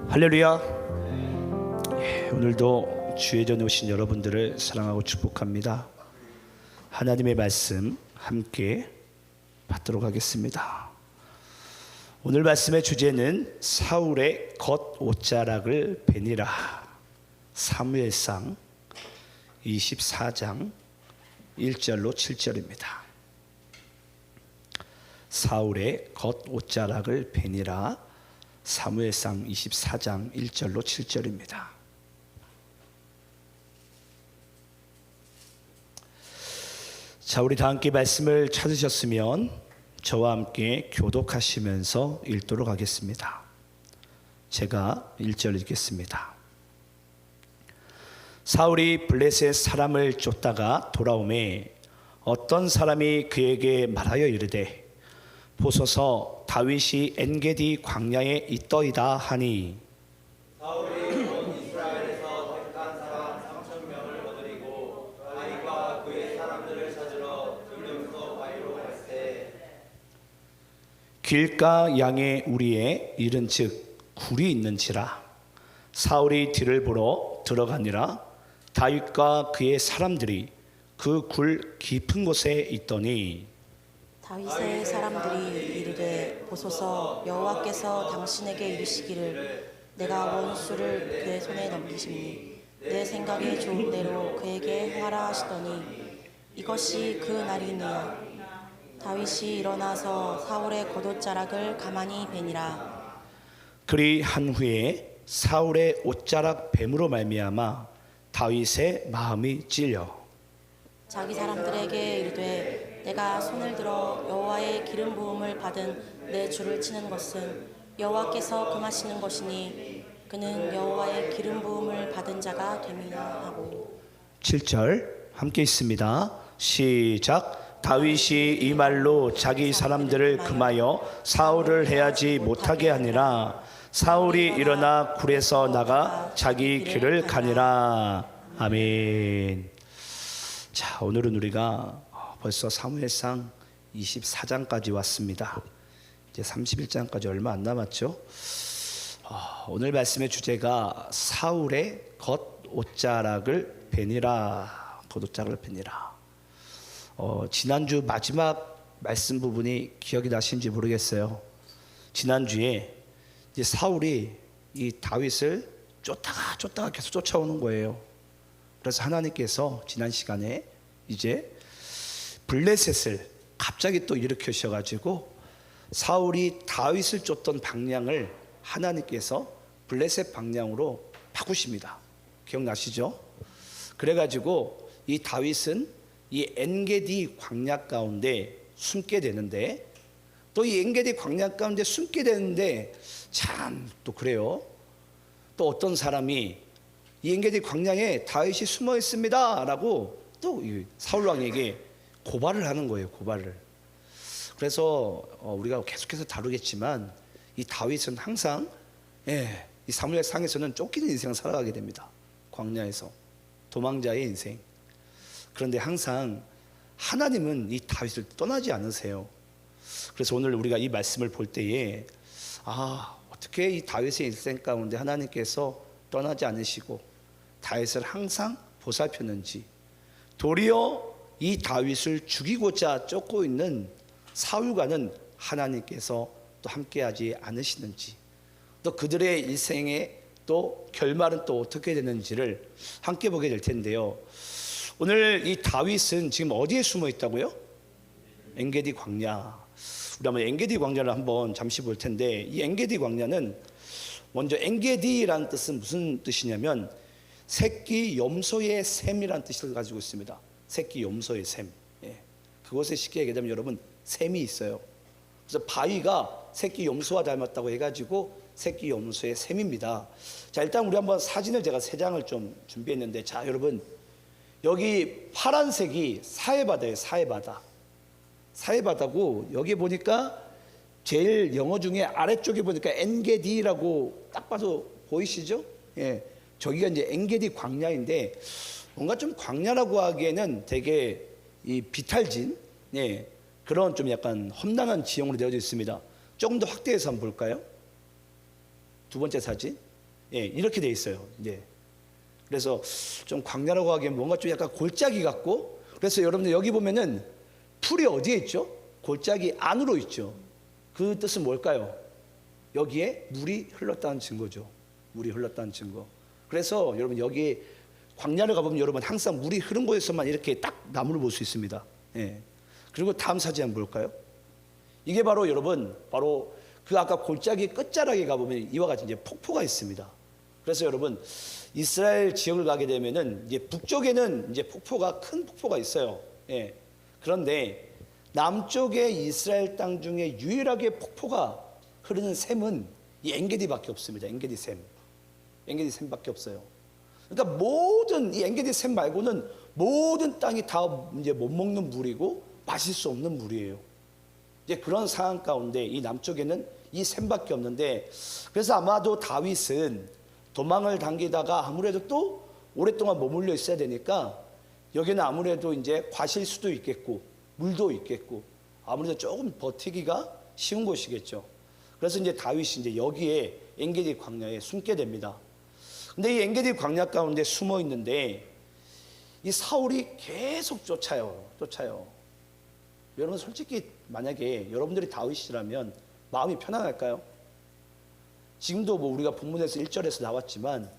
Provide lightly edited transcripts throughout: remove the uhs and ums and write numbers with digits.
할렐루야. 오늘도 주의 전에 오신 여러분들을 사랑하고 축복합니다. 하나님의 말씀 함께 받도록 하겠습니다. 오늘 말씀의 주제는 사울의 겉옷자락을 베니라. 사무엘상 24장 1절로 7절입니다. 사울의 겉옷자락을 베니라. 사무엘상 24장 1절로 7절입니다. 자, 우리 다 함께 말씀을 찾으셨으면 저와 함께 교독하시면서 읽도록 하겠습니다. 제가 1절 읽겠습니다. 사울이 블레셋 사람을 쫓다가 돌아오매 어떤 사람이 그에게 말하여 이르되 보소서 다윗이 엔게디 광야에 있더이다 하니 사울이 온 이스라엘에서 택한 사람 3,000명을 거느리고 다윗과 그의 사람들을 찾으러 들림서 바위로 갈새 길가 양의 우리에 이른즉 굴이 있는지라. 사울이 뒤를 보러 들어가니라. 다윗과 그의 사람들이 그 굴 깊은 곳에 있더니 다윗의 사람들이 이르되 보소서 여호와께서 당신에게 이르시기를 내가 원수를 그의 손에 넘기시니 내 생각에 좋은 대로 그에게 행하라 하시더니 이것이 그 날이니라. 다윗이 일어나서 사울의 겉옷자락을 가만히 베니라. 그리한 후에 사울의 옷자락 뱀으로 말미암아 다윗의 마음이 찔려 자기 사람들에게 이르되 내가 손을 들어 여호와의 기름 부음을 받은 내 주를 치는 것은 여호와께서 금하시는 것이니 그는 여호와의 기름 부음을 받은 자가 됨이라 하고. 7절 함께 있습니다. 시작. 다윗이 이 말로 자기 사람들을 금하여 사울을 해하지 못하게 하니라. 사울이 일어나 굴에서 나가 자기 길을 가니라. 아멘. 자, 오늘은 우리가 벌써 사무엘상 24장까지 왔습니다. 이제 31장까지 얼마 안 남았죠. 오늘 말씀의 주제가 사울의 겉옷자락을 베니라. 겉옷자락을 베니라. 지난주 마지막 말씀 부분이 기억이 나시는지 모르겠어요. 지난주에 이제 사울이 이 다윗을 쫓다가 계속 쫓아오는 거예요. 그래서 하나님께서 지난 시간에 이제 블레셋을 갑자기 또 일으키셔가지고 사울이 다윗을 쫓던 방향을 하나님께서 블레셋 방향으로 바꾸십니다. 기억나시죠? 그래가지고 이 다윗은 이 엔게디 광야 가운데 숨게 되는데 또 이 엔게디 광야 가운데 숨게 되는데 참 또 그래요. 또 어떤 사람이 이 엔게디 광야에 다윗이 숨어 있습니다 라고 또 사울 왕에게 고발을 하는 거예요. 고발을. 그래서 우리가 계속해서 다루겠지만 이 다윗은 항상 이 사무엘 상에서는 쫓기는 인생을 살아가게 됩니다. 광야에서 도망자의 인생. 그런데 항상 하나님은 이 다윗을 떠나지 않으세요. 그래서 오늘 우리가 이 말씀을 볼 때에 어떻게 이 다윗의 인생 가운데 하나님께서 떠나지 않으시고 다윗을 항상 보살폈는지, 도리어 이 다윗을 죽이고자 쫓고 있는 사울과는 하나님께서 또 함께하지 않으시는지, 또 그들의 일생의 또 결말은 또 어떻게 되는지를 함께 보게 될 텐데요. 오늘 이 다윗은 지금 어디에 숨어 있다고요? 엔게디 광야. 우리 한번 엔게디 광야를 한번 잠시 볼 텐데, 이 엔게디 광야는 먼저 엔게디라는 뜻은 무슨 뜻이냐면 새끼 염소의 샘이라는 뜻을 가지고 있습니다. 새끼 염소의 샘. 그것에 쉽게 얘기하자면 여러분 샘이 있어요. 그래서 바위가 새끼 염소와 닮았다고 해가지고 새끼 염소의 샘입니다. 자, 일단 우리 한번 사진을 제가 3장을 좀 준비했는데, 자 여러분 여기 파란색이 사해바다예요. 사해바다고 여기 보니까 제일 영어 중에 아래쪽에 보니까 엔게디라고 딱 봐도 보이시죠? 저기가 이제 엔게디 광야인데 뭔가 좀 광야라고 하기에는 되게 이 비탈진 그런 좀 약간 험난한 지형으로 되어져 있습니다. 조금 더 확대해서 한번 볼까요? 두 번째 사진. 예, 이렇게 돼 있어요. 이제 그래서 좀 광야라고 하기엔 뭔가 좀 약간 골짜기 같고, 그래서 여러분들 여기 보면은 풀이 어디에 있죠? 골짜기 안으로 있죠. 그 뜻은 뭘까요? 여기에 물이 흘렀다는 증거죠. 물이 흘렀다는 증거. 그래서 여러분 여기 광야를 가보면 여러분 항상 물이 흐른 곳에서만 이렇게 딱 나무를 볼 수 있습니다. 예. 그리고 다음 사진 한번 볼까요? 이게 바로 여러분 바로 그 아까 골짜기 끝자락에 가보면 이와 같이 이제 폭포가 있습니다. 그래서 여러분 이스라엘 지역을 가게 되면은 이제 북쪽에는 이제 폭포가 큰 폭포가 있어요. 예. 그런데 남쪽의 이스라엘 땅 중에 유일하게 폭포가 흐르는 샘은 이 엔게디밖에 없습니다. 엔게디 샘. 엔게디 샘밖에 없어요. 그러니까 모든 이 엔게디 샘 말고는 모든 땅이 다 이제 못 먹는 물이고 마실 수 없는 물이에요. 이제 그런 상황 가운데 이 남쪽에는 이 샘밖에 없는데, 그래서 아마도 다윗은 도망을 당기다가 아무래도 또 오랫동안 머물러 있어야 되니까 여기는 아무래도 이제 과실 수도 있겠고 물도 있겠고 아무래도 조금 버티기가 쉬운 곳이겠죠. 그래서 이제 다윗이 이제 여기에 엔게디 광야에 숨게 됩니다. 근데 이 엔게디 광야 가운데 숨어 있는데 이 사울이 계속 쫓아요. 여러분 솔직히 만약에 여러분들이 다윗이라면 마음이 편안할까요? 지금도 뭐 우리가 본문에서 1절에서 나왔지만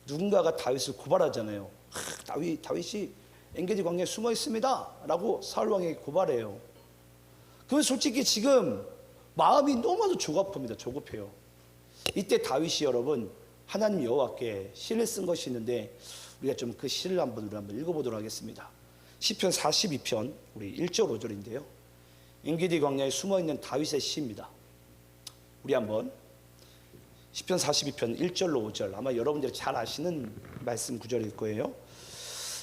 누군가가 다윗을 고발하잖아요. 다윗이 엔게디 광야에 숨어 있습니다 라고 사울 왕에게 고발해요. 그러면 솔직히 지금 마음이 너무나도 조급해요. 이때 다윗이 여러분 하나님 여호와께 시를 쓴 것이 있는데 우리가 좀 그 시를 한번 읽어보도록 하겠습니다. 시편 42편 우리 1절 5절인데요. 엔게디 광야에 숨어있는 다윗의 시입니다. 우리 한번 시편 42편 1절로 5절, 아마 여러분들이 잘 아시는 말씀 구절일 거예요.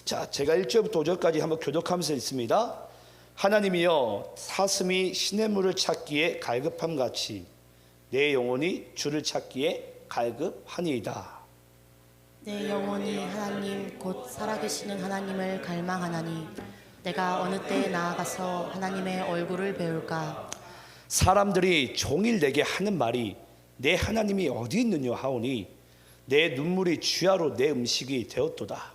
자, 제가 1절부터 5절까지 한번 교독하면서 읽습니다. 하나님이여, 사슴이 시냇물을 찾기에 갈급함같이 내 영혼이 주를 찾기에 갈급하니이다. 내 영혼이 하나님 곧 살아계시는 하나님을 갈망하나니 내가 어느 때에 나아가서 하나님의 얼굴을 배울까. 사람들이 종일 내게 하는 말이 내 하나님이 어디 있느냐 하오니 내 눈물이 주야로 내 음식이 되었도다.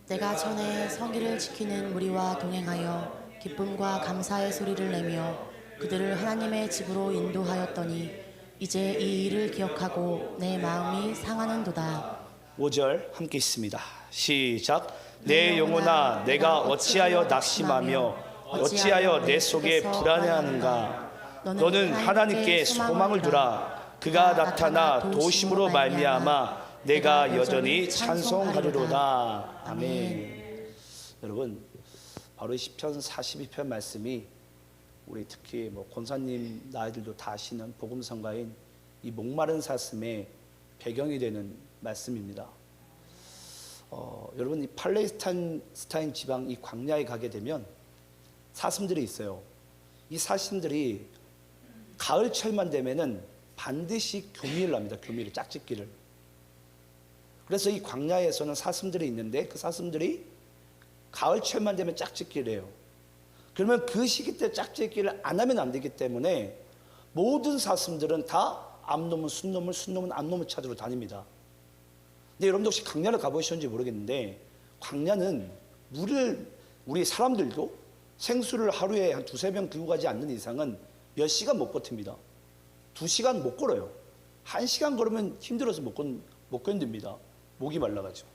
내가 전에 성기를 지키는 무리와 동행하여 기쁨과 감사의 소리를 내며 그들을 하나님의 집으로 인도하였더니 이제 이 일을 기억하고 내 마음이 상하는도다. 5절 함께 있습니다. 시작. 내 영혼아, 내가 어찌하여 낙심하며 어찌하여 내 속에 불안해하는가. 너는 하나님께 소망을 두라. 그가 나타나 도심으로 말미암아 내가 여전히 찬송하리로다. 아멘. 여러분, 바로 시편 42편 말씀이 우리 특히 뭐 권사님 나이들도 다 아시는 복음성가인 이 목마른 사슴의 배경이 되는 말씀입니다. 여러분, 이 팔레스타인 지방 이 광야에 가게 되면 사슴들이 있어요. 이 사슴들이 가을철만 되면은 반드시 교미를 합니다. 교미를, 짝짓기를. 그래서 이 광야에서는 사슴들이 있는데 그 사슴들이 가을철만 되면 짝짓기를 해요. 그러면 그 시기 때 짝짓기를 안 하면 안 되기 때문에 모든 사슴들은 다 암놈은 순놈을, 순놈은 암놈을 찾으러 다닙니다. 근데 여러분들 혹시 광야를 가보셨는지 모르겠는데 광야는 우리 사람들도 생수를 하루에 한 2-3병 들고 가지 않는 이상은 몇 시간 못 버팁니다. 2시간 못 걸어요. 1시간 걸으면 힘들어서 못 견딥니다. 목이 말라가지고.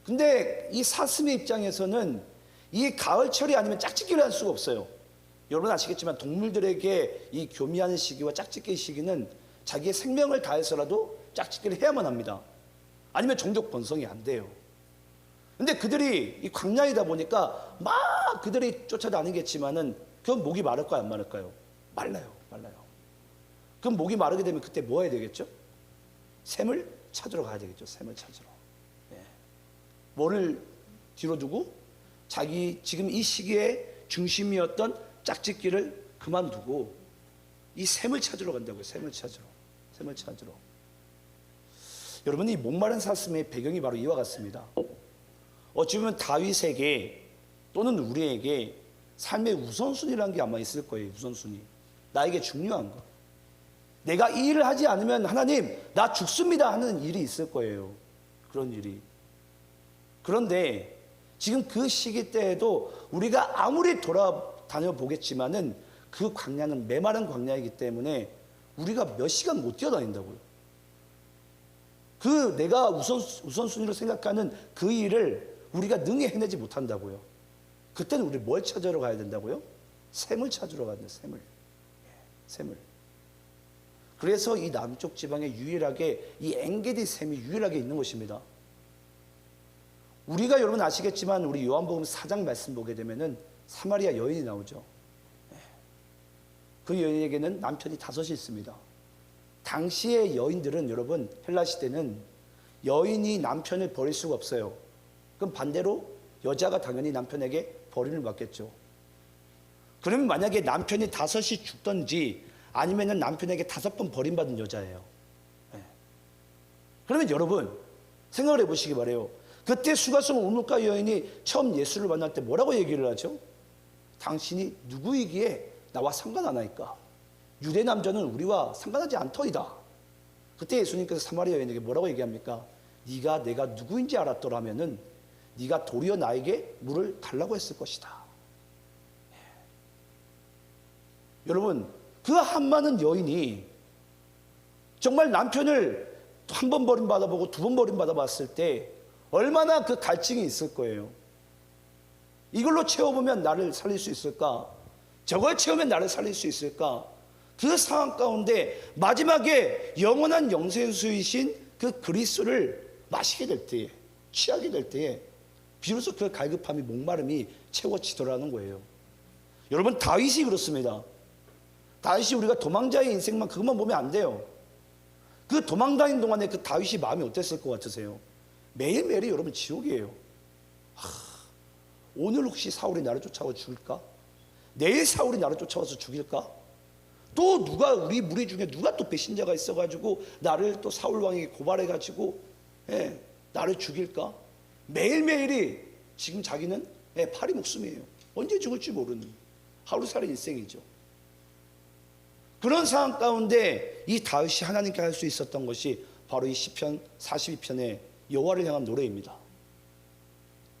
근데 이 사슴의 입장에서는 이 가을철이 아니면 짝짓기를 할 수가 없어요. 여러분 아시겠지만 동물들에게 이 교미하는 시기와 짝짓기 시기는 자기의 생명을 다해서라도 짝짓기를 해야만 합니다. 아니면 종족 번성이 안 돼요. 근데 그들이 이 광야이다 보니까 막 그들이 쫓아다니겠지만은 그건 목이 마를까요, 안 마를까요? 말라요. 그럼 목이 마르게 되면 그때 뭐 해야 되겠죠? 샘을 찾으러 가야 되겠죠. 샘을 찾으러. 예. 뭐를 뒤로 두고 자기 지금 이 시기에 중심이었던 짝짓기를 그만두고 이 샘을 찾으러 간다고요. 샘을 찾으러. 여러분, 이 목마른 사슴의 배경이 바로 이와 같습니다. 어찌 보면 다윗에게 또는 우리에게 삶의 우선순위라는 게 아마 있을 거예요. 우선순위. 나에게 중요한 거. 내가 이 일을 하지 않으면 하나님 나 죽습니다 하는 일이 있을 거예요. 그런 일이. 그런데 지금 그 시기 때에도 우리가 아무리 돌아다녀 보겠지만은 그 광야는 메마른 광야이기 때문에 우리가 몇 시간 못 뛰어다닌다고요. 그 내가 우선순위로 생각하는 그 일을 우리가 능히 해내지 못한다고요. 그때는 우리 뭘 찾으러 가야 된다고요? 샘을 찾으러 가야 돼요. 샘을. 그래서 이 남쪽 지방에 유일하게 이 엔게디 샘이 유일하게 있는 것입니다. 우리가 여러분 아시겠지만 우리 요한복음 4장 말씀 보게 되면은 사마리아 여인이 나오죠. 그 여인에게는 남편이 5이 있습니다. 당시의 여인들은 여러분 헬라 시대는 여인이 남편을 버릴 수가 없어요. 그럼 반대로 여자가 당연히 남편에게 버림을 받겠죠. 그러면 만약에 남편이 5이 죽던지 아니면은 남편에게 5번 버림받은 여자예요. 그러면 여러분 생각을 해보시기 바래요. 그때 수가성 우물가 여인이 처음 예수를 만날 때 뭐라고 얘기를 하죠? 당신이 누구이기에 나와 상관 안 하니까 유대 남자는 우리와 상관하지 않더이다. 그때 예수님께서 사마리아 여인에게 뭐라고 얘기합니까? 네가 내가 누구인지 알았더라면은 네가 도리어 나에게 물을 달라고 했을 것이다. 여러분 그 한 많은 여인이 정말 남편을 한 번 버림받아보고 2번 버림받아봤을 때 얼마나 그 갈증이 있을 거예요. 이걸로 채워보면 나를 살릴 수 있을까? 저걸 채우면 나를 살릴 수 있을까? 그 상황 가운데 마지막에 영원한 영생수이신 그 그리스도를 마시게 될 때에, 취하게 될 때에 비로소 그 갈급함이 목마름이 채워지더라는 거예요. 여러분 다윗이 그렇습니다. 다윗이 우리가 도망자의 인생만 그것만 보면 안 돼요. 그 도망다니는 동안에 그 다윗이 마음이 어땠을 것 같으세요? 매일매일이 여러분 지옥이에요. 오늘 혹시 사울이 나를 쫓아와 죽일까? 내일 사울이 나를 쫓아와서 죽일까? 또 누가 우리 무리 중에 누가 또 배신자가 있어가지고 나를 또 사울 왕에게 고발해가지고 나를 죽일까? 매일매일이 지금 자기는 파리 목숨이에요. 언제 죽을지 모르는 하루살이 일생이죠. 그런 상황 가운데 이 다윗이 하나님께 할 수 있었던 것이 바로 이 시편 42편의 여호와를 향한 노래입니다.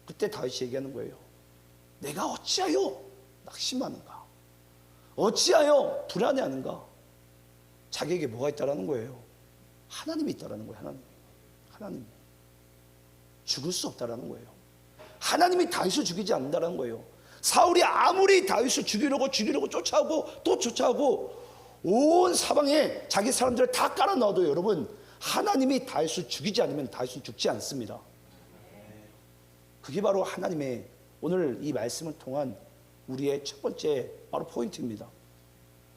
그때 다윗이 얘기하는 거예요. 내가 어찌하여 낙심하는가? 어찌하여 불안해하는가? 자기에게 뭐가 있다라는 거예요? 하나님이 있다라는 거예요. 하나님. 죽을 수 없다라는 거예요. 하나님이 다윗을 죽이지 않는다라는 거예요. 사울이 아무리 다윗을 죽이려고 쫓아오고 또 쫓아오고 온 사방에 자기 사람들을 다 깔아 넣어도 여러분 하나님이 다윗을 죽이지 않으면 다윗은 죽지 않습니다. 그게 바로 하나님의 오늘 이 말씀을 통한 우리의 첫 번째 바로 포인트입니다.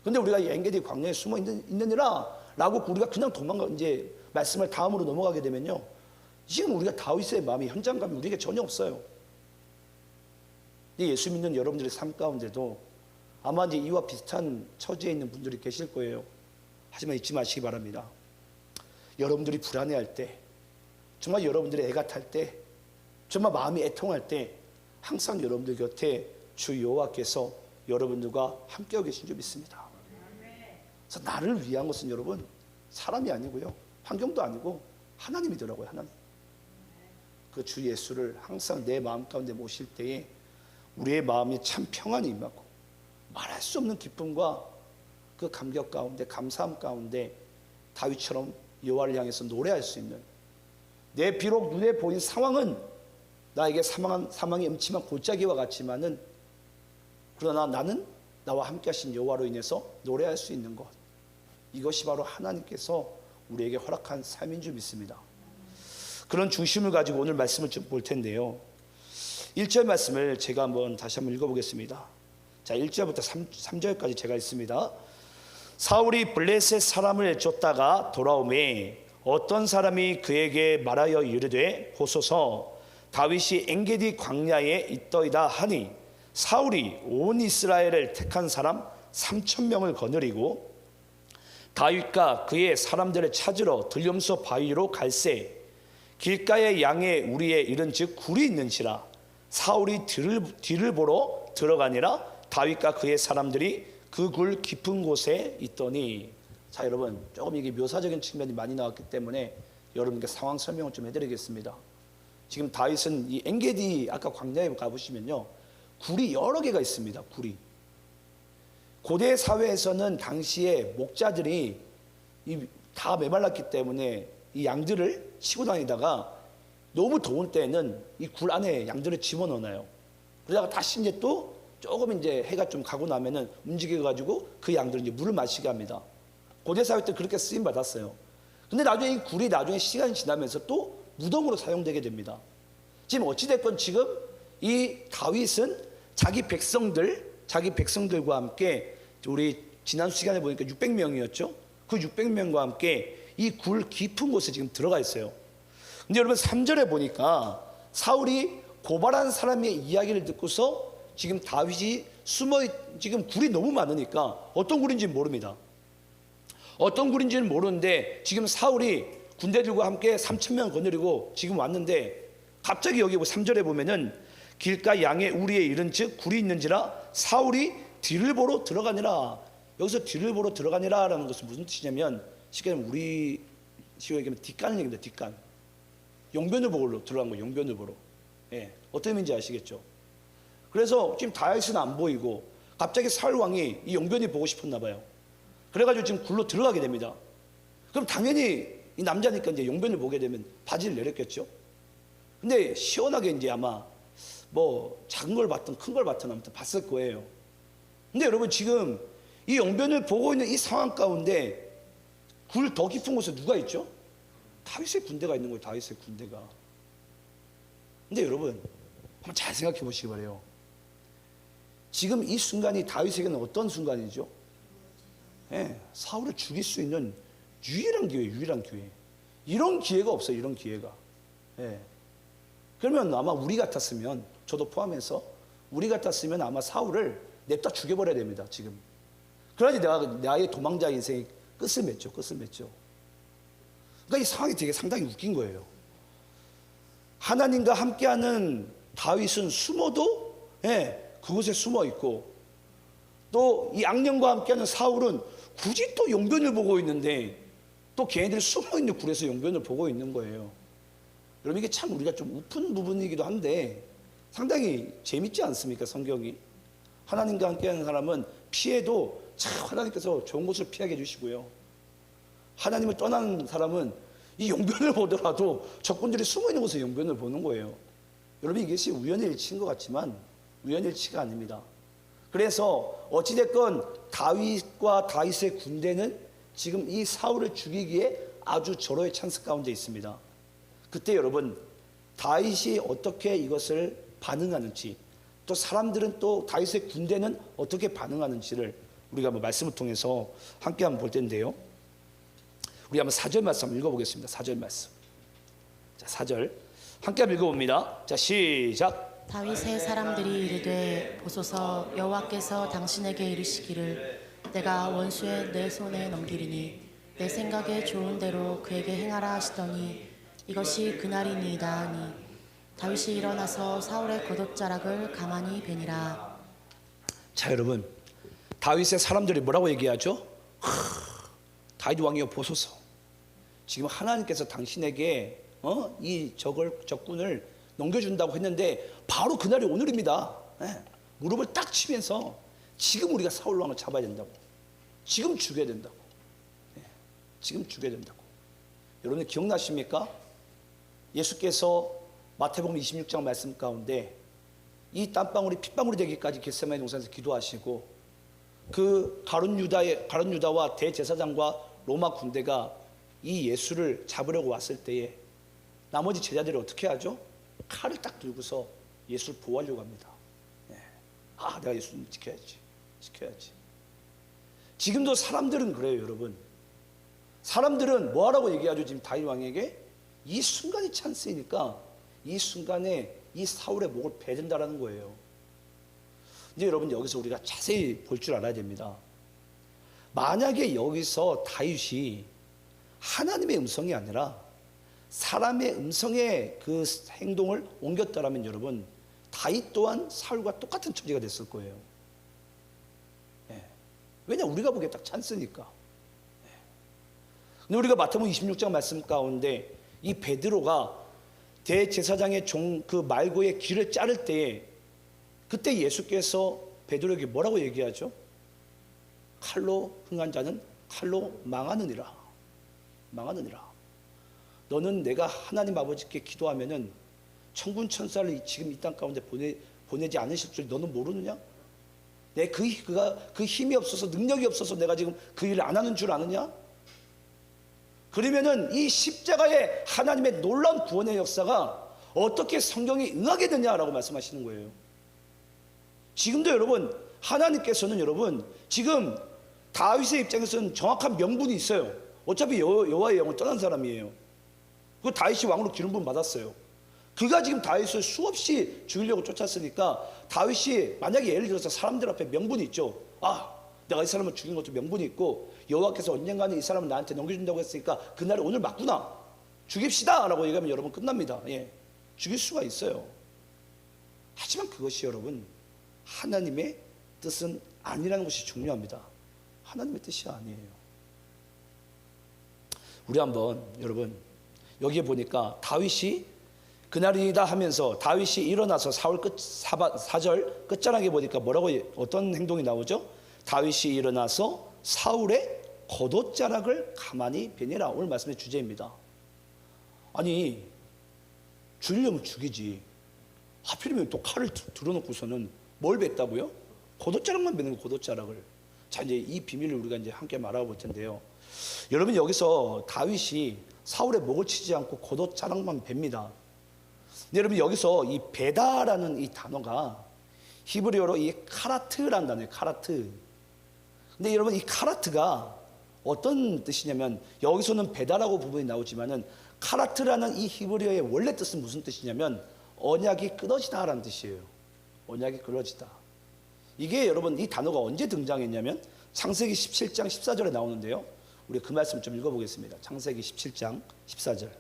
그런데 우리가 엔게디 광야에 숨어 있느니라 라고 우리가 그냥 이제 말씀을 다음으로 넘어가게 되면요, 지금 우리가 다윗의 마음이 현장감이 우리에게 전혀 없어요. 예수 믿는 여러분들의 삶 가운데도 아마 이제 이와 비슷한 처지에 있는 분들이 계실 거예요. 하지만 잊지 마시기 바랍니다. 여러분들이 불안해할 때, 정말 여러분들이 애가 탈 때, 정말 마음이 애통할 때 항상 여러분들 곁에 주 여호와께서 여러분들과 함께하고 계신 줄 믿습니다. 그래서 나를 위한 것은 여러분 사람이 아니고요, 환경도 아니고 하나님이더라고요. 하나님. 그 주 예수를 항상 내 마음 가운데 모실 때에 우리의 마음에 참 평안이 임하고 말할 수 없는 기쁨과 그 감격 가운데, 감사함 가운데 다윗처럼 여호와를 향해서 노래할 수 있는, 내 비록 눈에 보인 상황은 나에게 사망의 음침한 골짜기와 같지만은 그러나 나는 나와 함께 하신 여호와로 인해서 노래할 수 있는 것, 이것이 바로 하나님께서 우리에게 허락한 삶인 줄 믿습니다. 그런 중심을 가지고 오늘 말씀을 좀 볼 텐데요, 1절 말씀을 제가 다시 한번 읽어보겠습니다. 자, 1절부터 3절까지 제가 읽습니다. 사울이 블레셋 사람을 쫓다가 돌아오매 어떤 사람이 그에게 말하여 이르되 보소서 다윗이 엔게디 광야에 있더이다 하니 사울이 온 이스라엘을 택한 사람 3,000명을 거느리고 다윗과 그의 사람들을 찾으러 들염소 바위로 갈새 길가의 양의 우리에 이른즉 굴이 있는지라 사울이 뒤를 보러 들어가니라 다윗과 그의 사람들이 그 굴 깊은 곳에 있더니. 자, 자, 여러분, 조금 이게 묘사적인 측면이 많이 나왔기 때문에 여러분께 상황 설명을 좀 해드리겠습니다. 지금 다윗은 이 엔게디 아까 광야에 가보시면요, 굴이 여러 개가 있습니다. 굴이. 고대 사회에서는 당시에 목자들이 다 메말랐기 때문에 이 양들을 치고 다니다가 너무 더울 때는 이 굴 안에 양들을 집어넣어놔요. 그러다가 다시 이제 또 조금 이제 해가 좀 가고 나면은 움직여가지고 그 양들은 이제 물을 마시게 합니다. 고대 사회 때 그렇게 쓰임 받았어요. 근데 나중에 이 굴이 나중에 시간이 지나면서 또 무덤으로 사용되게 됩니다. 지금 어찌됐건 지금 이 다윗은 자기 백성들과 함께 우리 지난 시간에 보니까 600명이었죠. 그 600명과 함께 이 굴 깊은 곳에 지금 들어가 있어요. 근데 여러분 3절에 보니까 사울이 고발한 사람의 이야기를 듣고서 지금 다윗이 지금 굴이 너무 많으니까 어떤 굴인지 모릅니다. 어떤 굴인지는 모르는데 지금 사울이 군대들과 함께 3,000명 거느리고 지금 왔는데 갑자기 여기 3절에 보면은 길가 양의 우리에 이른즉 굴이 있는지라 사울이 뒤를 보러 들어가니라. 여기서 뒤를 보러 들어가니라라는 것은 무슨 뜻이냐면 쉽게 말하면 우리 식으로 얘기하면 뒷간을 얘기합니다. 뒷간. 용변을 보러 들어간 거예요. 용변을 보러. 예, 어떤 의미인지 아시겠죠? 그래서 지금 다윗은 안 보이고 갑자기 사울 왕이 이 용변이 보고 싶었나 봐요. 그래가지고 지금 굴로 들어가게 됩니다. 그럼 당연히 이 남자니까 이제 용변을 보게 되면 바지를 내렸겠죠. 근데 시원하게 이제 아마 뭐 작은 걸 봤든 큰 걸 봤든 아무튼 봤을 거예요. 근데 여러분 지금 이 용변을 보고 있는 이 상황 가운데 굴 더 깊은 곳에 누가 있죠? 다윗의 군대가 있는 거예요. 다윗의 군대가. 근데 여러분 한번 잘 생각해 보시기 바래요. 지금 이 순간이 다윗에게는 어떤 순간이죠? 예, 사울을 죽일 수 있는 유일한 기회. 이런 기회가 없어요. 이런 기회가. 예. 그러면 아마 우리 같았으면, 저도 포함해서 우리 같았으면 아마 사울을 냅다 죽여버려야 됩니다. 지금. 그래야지 나의 도망자 인생이 끝을 맺죠. 그러니까 이 상황이 되게 상당히 웃긴 거예요. 하나님과 함께하는 다윗은 숨어도 그곳에 숨어 있고, 또 이 악령과 함께하는 사울은 굳이 또 용변을 보고 있는데 또 걔네들이 숨어 있는 굴에서 용변을 보고 있는 거예요. 여러분 이게 참 우리가 좀 우픈 부분이기도 한데 상당히 재밌지 않습니까? 성경이. 하나님과 함께하는 사람은 피해도 참 하나님께서 좋은 곳을 피하게 해주시고요. 하나님을 떠난 사람은 이 용변을 보더라도 적군들이 숨어있는 곳에 용변을 보는 거예요. 여러분 이것이 우연의 일치인 것 같지만 우연의 일치가 아닙니다. 그래서 어찌됐건 다윗과 다윗의 군대는 지금 이 사울을 죽이기에 아주 절호의 찬스 가운데 있습니다. 그때 여러분 다윗이 어떻게 이것을 반응하는지, 또 사람들은 또 다윗의 군대는 어떻게 반응하는지를 우리가 한번 말씀을 통해서 함께 한번 볼 텐데요. 우리 한번 4절 말씀 한번 읽어보겠습니다. 4절 말씀. 자, 4절 함께 한번 읽어봅니다. 자, 시작. 다윗의 사람들이 이르되 보소서 여호와께서 당신에게 이르시기를 내가 원수의 내 손에 넘기리니 내 생각에 좋은 대로 그에게 행하라 하시더니 이것이 그날이니이다 하니 다윗이 일어나서 사울의 겉옷자락을 가만히 베니라. 자, 여러분 다윗의 사람들이 뭐라고 얘기하죠? 다윗 왕이여 보소서, 지금 하나님께서 당신에게 이 적군을 넘겨준다고 했는데 바로 그날이 오늘입니다. 무릎을 딱 치면서 지금 우리가 사울 왕을 잡아야 된다고, 지금 죽여야 된다고, 지금 죽여야 된다고. 여러분 기억나십니까? 예수께서 마태복음 26장 말씀 가운데 이 땀방울이 핏방울이 되기까지 겟세마네 동산에서 기도하시고, 그 가룟 유다와 대제사장과 로마 군대가 이 예수를 잡으려고 왔을 때에 나머지 제자들이 어떻게 하죠? 칼을 딱 들고서 예수를 보호하려고 합니다. 내가 예수님 지켜야지. 지금도 사람들은 그래요, 여러분. 사람들은 뭐하라고 얘기하죠? 지금 다윗 왕에게 이 순간이 찬스이니까 이 순간에 이 사울의 목을 베야 된다는 거예요. 이제 여러분 여기서 우리가 자세히 볼 줄 알아야 됩니다. 만약에 여기서 다윗이 하나님의 음성이 아니라 사람의 음성의 그 행동을 옮겼다라면 여러분 다윗 또한 사울과 똑같은 처지가 됐을 거예요. 왜냐 우리가 보기에 딱 찬스니까. 근데 우리가 마태복음 26장 말씀 가운데 이 베드로가 대제사장의 종 그 말고의 귀를 자를 때에 그때 예수께서 베드로에게 뭐라고 얘기하죠? 칼로 흥한 자는 칼로 망하느니라. 망하느니라. 너는 내가 하나님 아버지께 기도하면은 천군 천사를 지금 이 땅 가운데 보내지 않으실 줄 너는 모르느냐? 내 그 힘이 없어서 능력이 없어서 내가 지금 그 일을 안 하는 줄 아느냐? 그러면은 이 십자가의 하나님의 놀라운 구원의 역사가 어떻게 성경에 응하게 되냐라고 말씀하시는 거예요. 지금도 여러분 하나님께서는 여러분 지금 다윗의 입장에서는 정확한 명분이 있어요. 어차피 여호와의 영을 떠난 사람이에요. 그 다윗이 왕으로 기름 부음 받았어요. 그가 지금 다윗을 수없이 죽이려고 쫓았으니까 다윗이 만약에 예를 들어서 사람들 앞에 명분이 있죠. 아, 내가 이 사람을 죽인 것도 명분이 있고 여호와께서 언젠가는 이 사람을 나한테 넘겨준다고 했으니까 그날이 오늘 맞구나. 죽입시다 라고 얘기하면 여러분 끝납니다. 예, 죽일 수가 있어요. 하지만 그것이 여러분 하나님의 뜻은 아니라는 것이 중요합니다. 하나님의 뜻이 아니에요. 우리 한번 여러분 여기에 보니까 다윗이 그날이다 하면서 다윗이 일어나서 사울 4절 끝자락에 보니까 뭐라고 어떤 행동이 나오죠? 다윗이 일어나서 사울의 겉옷자락을 가만히 베니라. 오늘 말씀의 주제입니다. 아니 죽이려면 죽이지. 하필이면 또 칼을 들어놓고서는 뭘 뱉다고요? 겉옷자락만 베는 거, 겉옷자락을. 자, 이제 이 비밀을 우리가 이제 함께 말아볼 텐데요. 여러분 여기서 다윗이 사울의 목을 치지 않고 겉옷자락만 뱉습니다. 근데 여러분 여기서 이 베다라는 이 단어가 히브리어로 이 카라트라는 단어예요. 카라트. 근데 여러분 이 카라트가 어떤 뜻이냐면 여기서는 베다라고 부분이 나오지만은 카라트라는 이 히브리어의 원래 뜻은 무슨 뜻이냐면 언약이 끊어지다라는 뜻이에요. 언약이 끊어지다. 이게 여러분 이 단어가 언제 등장했냐면 창세기 17장 14절에 나오는데요. 우리 그 말씀 좀 읽어보겠습니다. 창세기 17장 14절.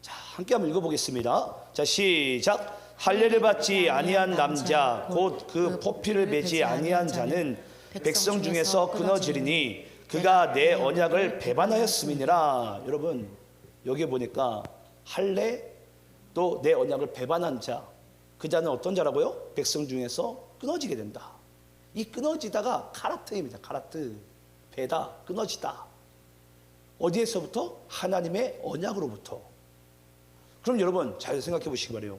자, 함께 한번 읽어보겠습니다. 자, 시작. 할례를 받지 아니한 남자 곧 그 포피를 매지 아니한 자는 백성 중에서 끊어지리니 그가 내 언약을 배반하였음이니라. 여러분 여기에 보니까 할례 또 내 언약을 배반한 자, 그 자는 어떤 자라고요? 백성 중에서 끊어지게 된다. 이 끊어지다가 카라트입니다. 카라트. 배다, 끊어지다. 어디에서부터? 하나님의 언약으로부터. 그럼 여러분 잘 생각해 보시기 바래요.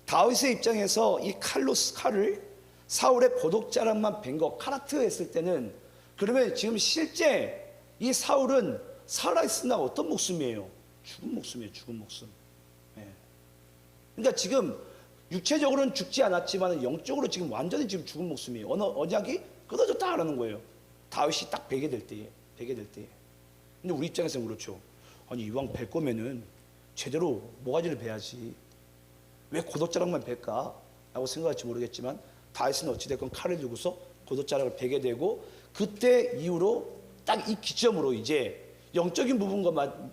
다윗의 입장에서 이 칼을 사울의 겉옷자락만 벤 거 카라트 했을 때는 그러면 지금 실제 이 사울은 살아있으나 어떤 목숨이에요? 죽은 목숨이에요. 죽은 목숨. 예. 그러니까 지금 육체적으로는 죽지 않았지만 영적으로 지금 완전히 지금 죽은 목숨이에요. 언약이 끊어졌다라는 거예요. 다윗이 딱 베게 될 때에. 근데 우리 입장에서는 그렇죠. 아니 이왕 벨 거면은 제대로 모가지를 베야지. 왜 겉옷자락만 벨까? 라고 생각할지 모르겠지만 다윗은 어찌됐건 칼을 들고서 겉옷자락을 베게 되고 그때 이후로 딱 이 기점으로 이제 영적인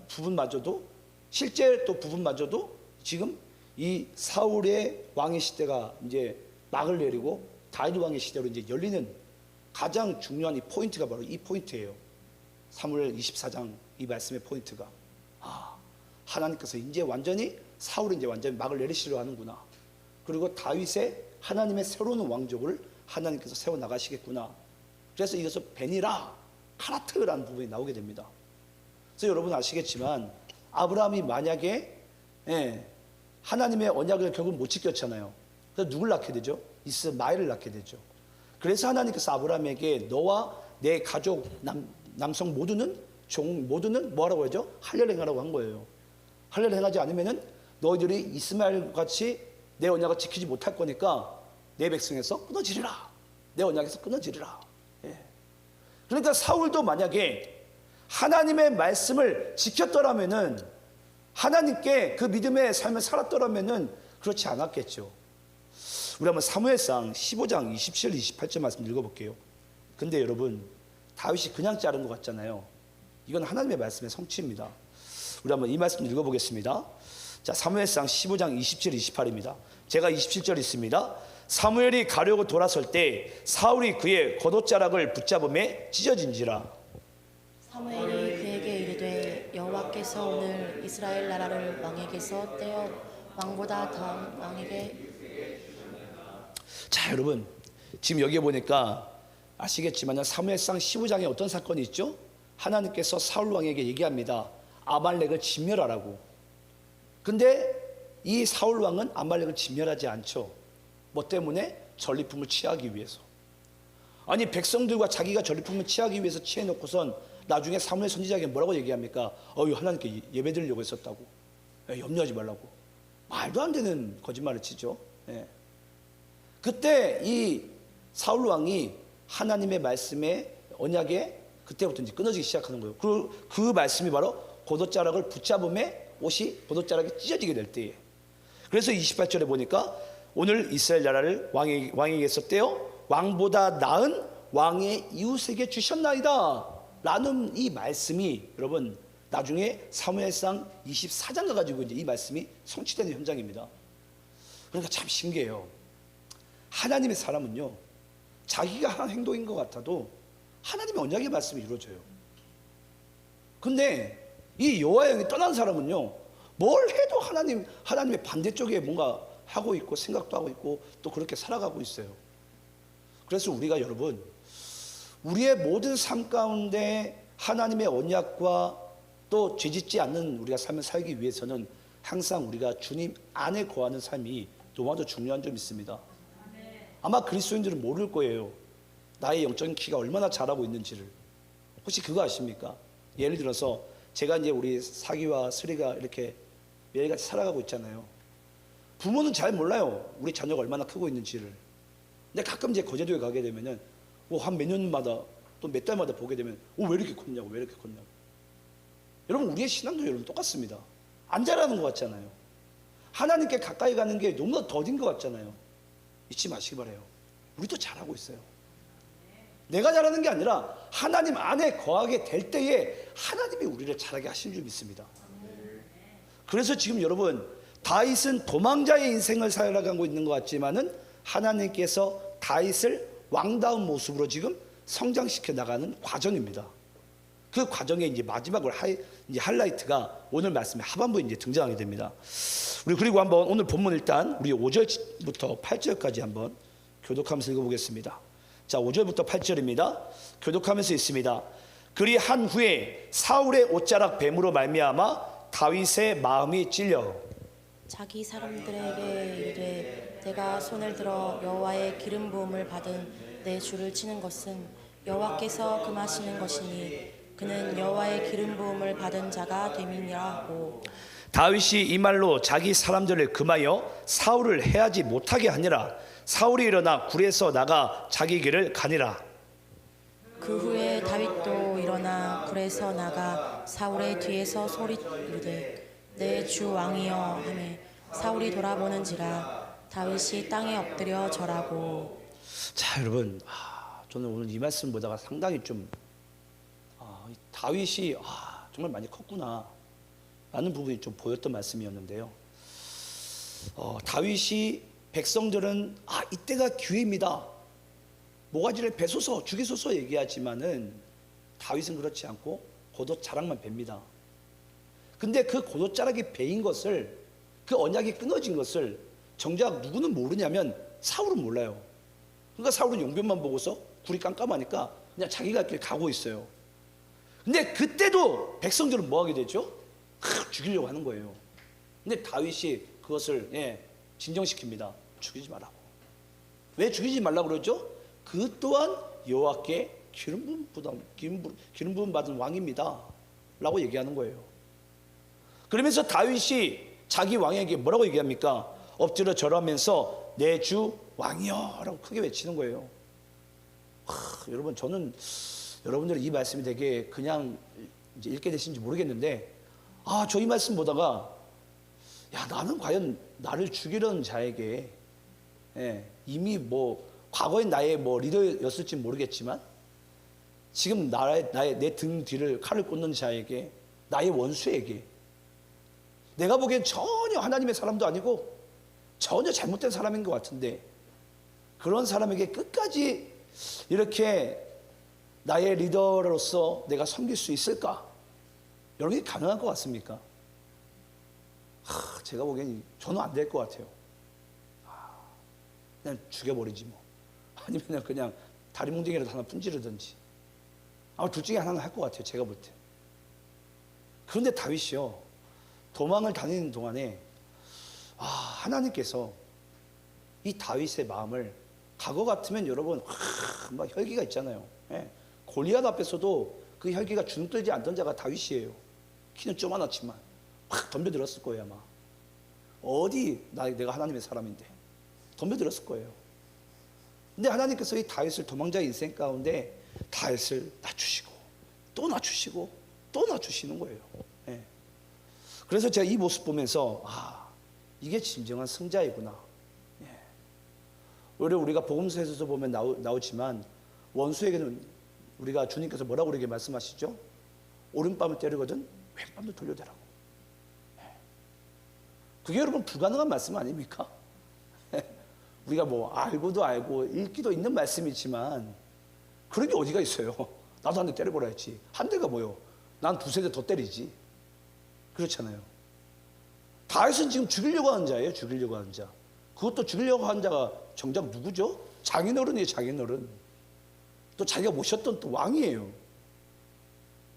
부분마저도 실제 또 부분마저도 지금 이 사울의 왕의 시대가 이제 막을 내리고 다윗 왕의 시대로 이제 열리는 가장 중요한 이 포인트가 바로 이 포인트예요. 사무엘 24장 이 말씀의 포인트가 하나님께서 이제 완전히 사울이 이제 완전히 막을 내리시려 하는구나. 그리고 다윗의 하나님의 새로운 왕족을 하나님께서 세워 나가시겠구나. 그래서 이것을 베니라 카라트라는 부분이 나오게 됩니다. 그래서 여러분 아시겠지만 아브라함이 만약에 하나님의 언약을 결국 못 지켰잖아요. 그래서 누굴 낳게 되죠? 이스마엘을 낳게 되죠. 그래서 하나님께서 아브라함에게 너와 내 가족 남성 모두는 뭐라고 하죠? 할례를 행하라고 한 거예요. 할례를 행하지 않으면은 너희들이 이스마엘 같이 내 언약을 지키지 못할 거니까 내 백성에서 끊어지리라. 내 언약에서 끊어지리라. 예. 그러니까 사울도 만약에 하나님의 말씀을 지켰더라면은 하나님께 그 믿음의 삶을 살았더라면은 그렇지 않았겠죠. 우리 한번 사무엘상 15장 27, 28절 말씀 읽어볼게요. 근데 여러분 다윗이 그냥 자른 것 같잖아요. 이건 하나님의 말씀의 성취입니다. 우리 한번 이 말씀 읽어보겠습니다. 자, 사무엘상 15장 27, 28입니다. 제가 27절 있습니다. 사무엘이 가려고 돌아설 때 사울이 그의 겉옷자락을 붙잡음에 찢어진지라. 사무엘이 그에게 이르되 여호와께서 오늘 이스라엘 나라를 왕에게서 떼어 왕보다 더한 왕에게. 자, 여러분, 지금 여기에 보니까 아시겠지만 사무엘상 15장에 어떤 사건이 있죠? 하나님께서 사울 왕에게 얘기합니다. 아말렉을 진멸하라고. 근데 이 사울 왕은 아말렉을 진멸하지 않죠. 뭐 때문에? 전리품을 취하기 위해서. 아니, 백성들과 자기가 전리품을 취하기 위해서 취해놓고선 나중에 사무엘 선지자에게 뭐라고 얘기합니까? 하나님께 예배드리려고 했었다고. 염려하지 말라고. 말도 안 되는 거짓말을 치죠. 예. 그때 이 사울 왕이 하나님의 말씀에, 언약에 그때부터 이제 끊어지기 시작하는 거예요. 그 말씀이 바로 고도자락을 붙잡음에 옷이 고도자락이 찢어지게 될 때에. 그래서 28절에 보니까 오늘 이스라엘 나라를 왕에게서 떼어 왕보다 나은 왕의 이웃에게 주셨나이다 라는 이 말씀이 여러분 나중에 사무엘상 24장 가가지고 이제 이 말씀이 성취되는 현장입니다. 그러니까 참 신기해요. 하나님의 사람은요, 자기가 한 행동인 것 같아도 하나님의 언약의 말씀이 이루어져요. 근데 이 여호와의 영이 떠난 사람은요, 뭘 해도 하나님의 반대쪽에 뭔가 하고 있고 생각도 하고 있고 또 그렇게 살아가고 있어요. 그래서 우리가 여러분, 우리의 모든 삶 가운데 하나님의 언약과 또 죄짓지 않는 우리가 삶을 살기 위해서는 항상 우리가 주님 안에 거하는 삶이 너무나도 중요한 점이 있습니다. 아마 그리스도인들은 모를 거예요. 나의 영적인 키가 얼마나 자라고 있는지를. 혹시 그거 아십니까? 예를 들어서 제가 이제 우리 사기와 스리가 이렇게 매일같이 살아가고 있잖아요. 부모는 잘 몰라요. 우리 자녀가 얼마나 크고 있는지를. 근데 가끔 이제 거제도에 가게 되면은 한 몇 년마다 또 몇 달마다 보게 되면 왜 이렇게 컸냐고, 왜 이렇게 컸냐고. 여러분, 우리의 신앙도 여러분 똑같습니다. 안 자라는 것 같잖아요. 하나님께 가까이 가는 게 너무나 더딘 것 같잖아요. 잊지 마시기 바라요. 우리도 잘하고 있어요. 내가 잘하는 게 아니라 하나님 안에 거하게 될 때에 하나님이 우리를 잘하게 하시는 줄 믿습니다. 그래서 지금 여러분, 다윗은 도망자의 인생을 살아가고 있는 것 같지만은 하나님께서 다윗을 왕다운 모습으로 지금 성장시켜 나가는 과정입니다. 그 과정의 이제 마지막으로 이제 하이라이트가 오늘 말씀의 하반부에 이제 등장하게 됩니다. 우리 그리고 한번 오늘 본문 일단 우리 5절부터 8절까지 한번 교독하면서 읽어보겠습니다. 자, 5절부터 8절입니다. 교독하면서 있습니다. 그리 한 후에 사울의 옷자락 뱀으로 말미암아 다윗의 마음이 찔려 자기 사람들에게 이르되 내가 손을 들어 여호와의 기름 부음을 받은 내 주를 치는 것은 여호와께서 금하시는 것이니 그는 여호와의 기름 부음을 받은 자가 됨이니라 하고. 다윗이 이 말로 자기 사람들을 금하여 사울을 해하지 못하게 하니라. 사울이 일어나 굴에서 나가 자기 길을 가니라. 그 후에 다윗도 일어나 굴에서 나가 사울의 뒤에서 소리 이르되 내 주 왕이여 하매 사울이 돌아보는지라 다윗이 땅에 엎드려 절하고. 자, 여러분, 저는 오늘 이 말씀 보다가 상당히 좀 다윗이 정말 많이 컸구나 라는 부분이 좀 보였던 말씀이었는데요. 다윗이 백성들은 이때가 기회입니다, 모가지를 베소서 죽이소서 얘기하지만은 다윗은 그렇지 않고 고도자락만 뱀니다. 근데 그 고도자락이 베인 것을, 그 언약이 끊어진 것을 정작 누구는 모르냐면 사울은 몰라요. 그러니까 사울은 용변만 보고서 굴이 깜깜하니까 그냥 자기가 길 가고 있어요. 근데 그때도 백성들은 뭐 하게 되죠? 죽이려고 하는 거예요. 근데 다윗이 그것을 진정시킵니다. 죽이지 말라고. 왜 죽이지 말라고 그러죠? 그 또한 여호와께 기름 부음 받은 왕입니다 라고 얘기하는 거예요. 그러면서 다윗이 자기 왕에게 뭐라고 얘기합니까? 엎드려 절하면서 내 주 왕이여 라고 크게 외치는 거예요. 여러분, 저는 여러분들 이 말씀이 되게 그냥 이제 읽게 되신지 모르겠는데 저 이 말씀 보다가 나는 과연 나를 죽이려는 자에게 이미 과거의 나의 리더였을지 모르겠지만 지금 내 등 뒤를 칼을 꽂는 자에게, 나의 원수에게, 내가 보기엔 전혀 하나님의 사람도 아니고 전혀 잘못된 사람인 것 같은데 그런 사람에게 끝까지 이렇게 나의 리더로서 내가 섬길 수 있을까? 여러분이 가능할 것 같습니까? 제가 보기엔 저는 안 될 것 같아요. 그냥 죽여버리지 뭐. 아니면 그냥 다리 뭉댕이라도 하나 분지르든지. 아마 둘 중에 하나는 할 것 같아요. 제가 볼 때. 그런데 다윗이요, 도망을 다니는 동안에 하나님께서 이 다윗의 마음을, 과거 같으면 여러분 막 혈기가 있잖아요. 예. 골리앗 앞에서도 그 혈기가 주눅들지 않던 자가 다윗이에요. 키는 쪼만하지만 확 덤벼들었을 거예요. 아마 어디 내가 하나님의 사람인데 덤벼들었을 거예요. 근데 하나님께서 이 다윗을 도망자의 인생 가운데 다윗을 낮추시고 또 낮추시고 또 낮추시는 거예요. 예. 그래서 제가 이 모습 보면서 이게 진정한 승자이구나. 예. 우리가 복음서에서도 보면 나오지만 원수에게는 우리가 주님께서 뭐라고 우리에게 말씀하시죠? 오른밤을 때리거든 왼밤도 돌려대라고. 예. 그게 여러분 불가능한 말씀 아닙니까? 우리가 뭐 알고도 알고 읽기도 있는 말씀이지만 그런 게 어디가 있어요? 나도 한 대 때려보라 했지. 한 대가 뭐요? 난 두세 대 더 때리지. 그렇잖아요. 다윗은 지금 죽이려고 하는 자예요. 죽이려고 하는 자. 그것도 죽이려고 하는 자가 정작 누구죠? 장인어른이에요. 장인어른. 또 자기가 모셨던 또 왕이에요.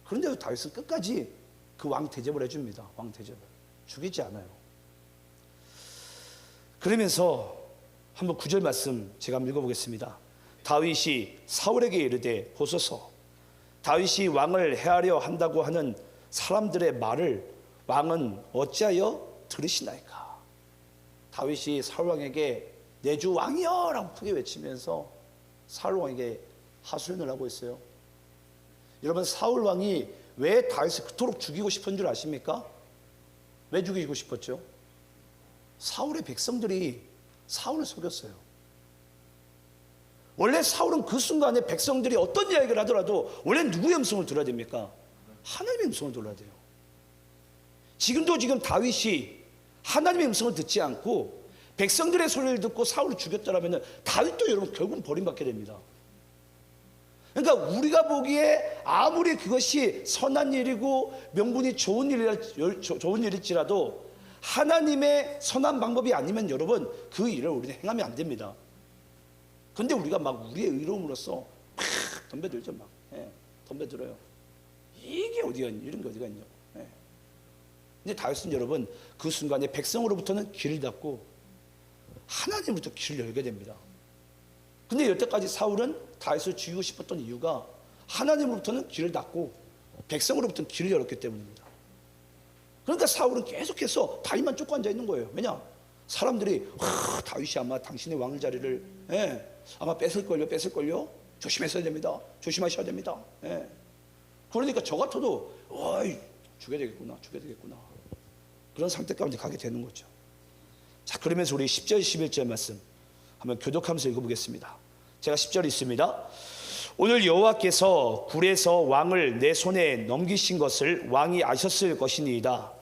그런데도 다윗은 끝까지 그 왕 대접을 해줍니다. 왕 대접을. 죽이지 않아요. 그러면서 한번 9절 말씀 제가 한번 읽어보겠습니다. 다윗이 사울에게 이르되 보소서, 다윗이 왕을 해하려 한다고 하는 사람들의 말을 왕은 어찌하여 들으시나이까. 다윗이 사울 왕에게 내 주 왕이여 라고 크게 외치면서 사울 왕에게 하소연을 하고 있어요. 여러분, 사울 왕이 왜 다윗을 그토록 죽이고 싶은 줄 아십니까? 왜 죽이고 싶었죠? 사울의 백성들이 사울을 속였어요. 원래 사울은 그 순간에 백성들이 어떤 이야기를 하더라도 원래 누구의 음성을 들어야 됩니까? 하나님의 음성을 들어야 돼요. 지금 다윗이 하나님의 음성을 듣지 않고 백성들의 소리를 듣고 사울을 죽였더라면 다윗도 여러분 결국은 버림받게 됩니다. 그러니까 우리가 보기에 아무리 그것이 선한 일이고 명분이 좋은 일일지라도 하나님의 선한 방법이 아니면 여러분 그 일을 우리는 행하면 안 됩니다. 근데 우리가 막 우리의 의로움으로써 팍 덤벼들죠. 막 덤벼들어요. 이게 어디가 있냐, 이런 게 어디가 있냐. 근데 다윗은 여러분 그 순간에 백성으로부터는 길을 닫고 하나님으로부터 길을 열게 됩니다. 근데 여태까지 사울은 다윗을 죽이고 싶었던 이유가 하나님으로부터는 길을 닫고 백성으로부터는 길을 열었기 때문입니다. 그러니까 사울은 계속해서 다윗만 쫓고 앉아 있는 거예요. 왜냐? 사람들이 다윗이 아마 당신의 왕 자리를 아마 뺏을걸요. 조심하셔야 됩니다. 조심하셔야 됩니다. 그러니까 저 같아도 죽여야 되겠구나. 그런 상태 가운데 가게 되는 거죠. 자, 그러면서 우리 10절 11절 말씀 한번 교독하면서 읽어보겠습니다. 제가 10절 있습니다. 오늘 여호와께서 굴에서 왕을 내 손에 넘기신 것을 왕이 아셨을 것이니이다.